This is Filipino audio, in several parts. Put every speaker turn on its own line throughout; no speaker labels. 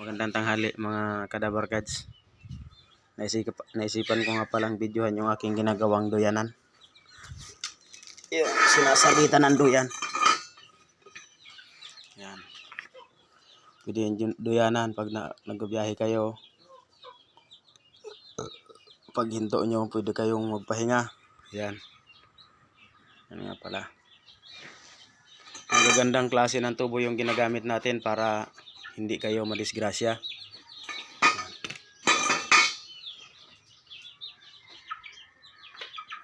Magandang tanghali mga kadabarkads. Naisipan ko nga palang videohan yung aking ginagawang duyanan. Yung sinasabitan ng duyan. Yan. Pwede yung duyanan pag nagbiyahe kayo. Pag hinto nyo, pwede kayong magpahinga. Yan. Yan nga pala. Ang gagandang klase ng tubo yung ginagamit natin para hindi kayo madisgrasya.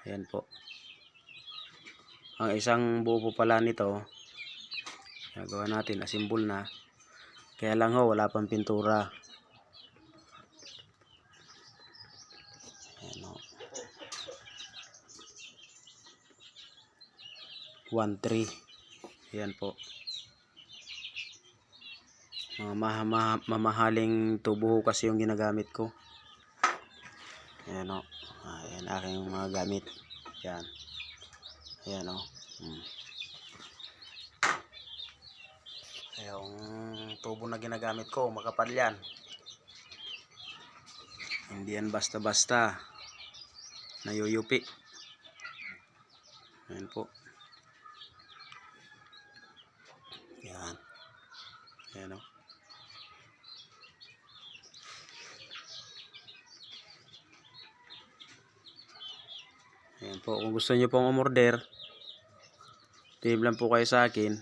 Ayan po. Ang isang buo po pala nito, gagawa natin, asimbol na. Kaya lang ho, wala pang pintura. Ayan ho. 1-3. Ayan po. Mamahaling tubo kasi yung ginagamit ko. Ayan o. Ayan aking mga gamit. Ayan. Ayan o. Yung tubo na ginagamit ko, makapal yan. Hindi yan basta-basta nayuyupi. Ayan po. Ayan. Ayan o. Ayan po, kung gusto nyo pong umorder, PM lang po kayo sa akin.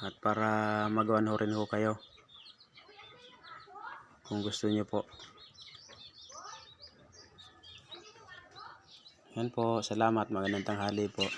At para magawan ho rin ho kayo. Kung gusto nyo po. Ayan po, salamat. Magandang tanghali po.